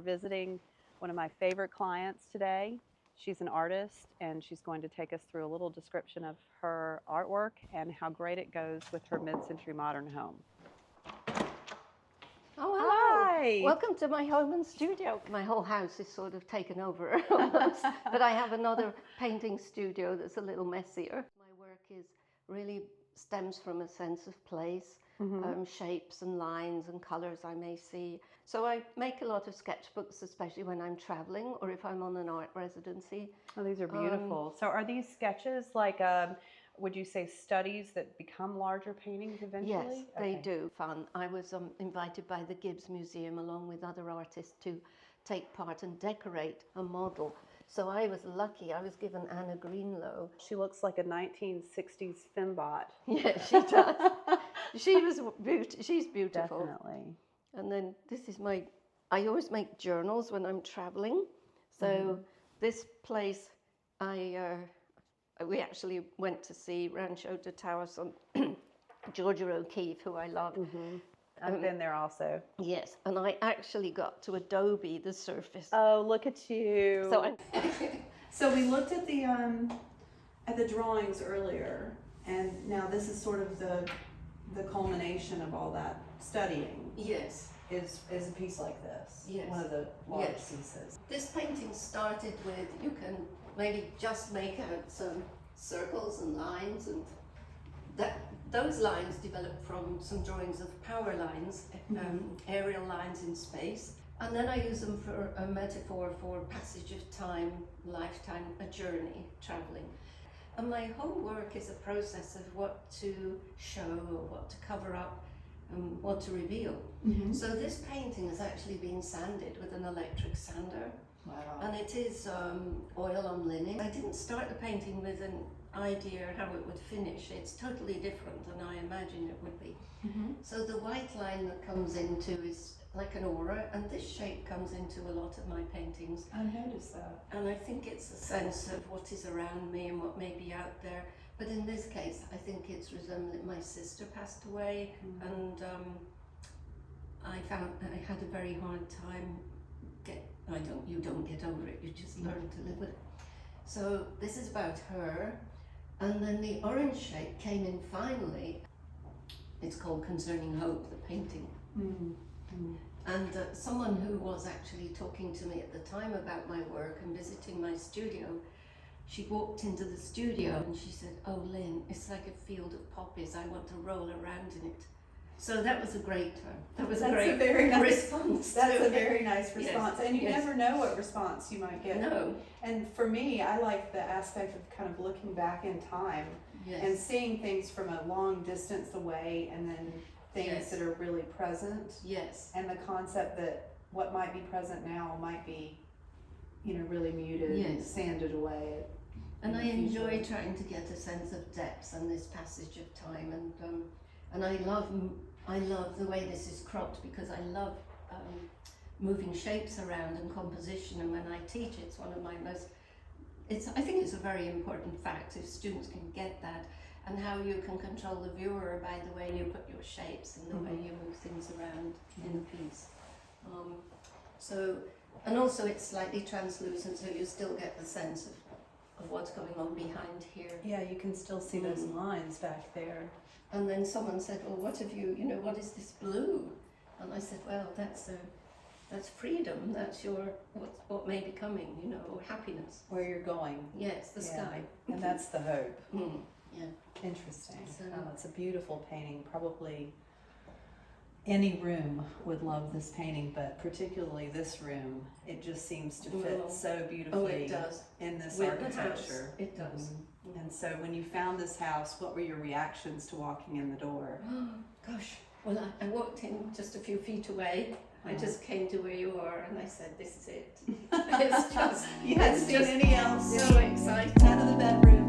we're visiting one of my favorite clients today. She's an artist, and she's going to take us through a little description of her artwork and how great it goes with her mid-century modern home. Oh, hello. Hi. Welcome to my home and studio. My whole house is sort of taken over almost, but I have another painting studio that's a little messier. My work really stems from a sense of place, shapes and lines and colors I may see. So I make a lot of sketchbooks, especially when I'm traveling or if I'm on an art residency. Oh, these are beautiful. So are these sketches like, would you say studies that become larger paintings eventually? Yes, they do. Fun. I was invited by the Gibbs Museum along with other artists to take part and decorate a model. So I was lucky. I was given Anna Greenlow. She looks like a 1960s fembot. Yeah, she does. She's beautiful. Definitely. And then this is I always make journals when I'm traveling. So this place, we actually went to see Rancho de Taos on Georgia O'Keeffe, who I love. I've been there also. Yes, and I actually got to Adobe the surface. Oh, look at you. So So we looked at the drawings earlier, and now this is sort of the culmination of all that studying. yes, Is a piece like this. Yes. One of the large Yes. pieces. this painting started with, you can maybe just make out some circles and lines, and those lines developed from some drawings of power lines, aerial lines in space. And then I use them for a metaphor for passage of time, lifetime, a journey, traveling. And my whole work is a process of what to show or what to cover up and what to reveal. So this painting has actually been sanded with an electric sander. Wow. And it is oil on linen. I didn't start the painting with an idea how it would finish. It's totally different than I imagined it would be. So the white line that comes into is like an aura, and this shape comes into a lot of my paintings. I noticed that. And I think it's a sense of what is around me and what may be out there. But in this case, I think it's resembling my sister passed away, and I had a very hard time. You don't get over it. You just learn to live with it. So this is about her, and then the orange shape came in finally. It's called Concerning Hope, the painting. And someone who was actually talking to me at the time about my work and visiting my studio, she walked into the studio and she said, "Oh, Lynn, it's like a field of poppies. I want to roll around in it." So that was a great That's a very nice response. That's a very nice response, Yes. and you Yes. never know what response you might get. No. And for me, I like the aspect of kind of looking back in time Yes. and seeing things from a long distance away, and then things Yes. that are really present. Yes. And the concept that what might be present now might be, really muted and Yes. sanded away. And I in the future. enjoy trying to get a sense of depth and this passage of time, and I love the way this is cropped, because I love moving shapes around and composition. And when I teach, it's one of my I think it's a very important fact if students can get that, and how you can control the viewer by the way you put your shapes and the way you move things around in a piece. And also it's slightly translucent, so you still get the sense of what's going on behind here. Yeah, you can still see those lines back there. And then someone said, "Well, what have you? What is this blue?" And I said, "Well, that's freedom. That's what may be coming. Or happiness. Where you're going. Yes, the sky." And that's the hope. Yeah. Interesting. So- It's a beautiful painting. Probably any room would love this painting, but particularly this room, it just seems to fit so beautifully it does. in this With the house, architecture. it does. And so when you found this house, what were your reactions to walking in the door? Gosh. Well, I walked in just a few feet away. I just came to where you are, and I said, "This is it." It's just. You hadn't seen any else. So exciting. Out of the bedroom.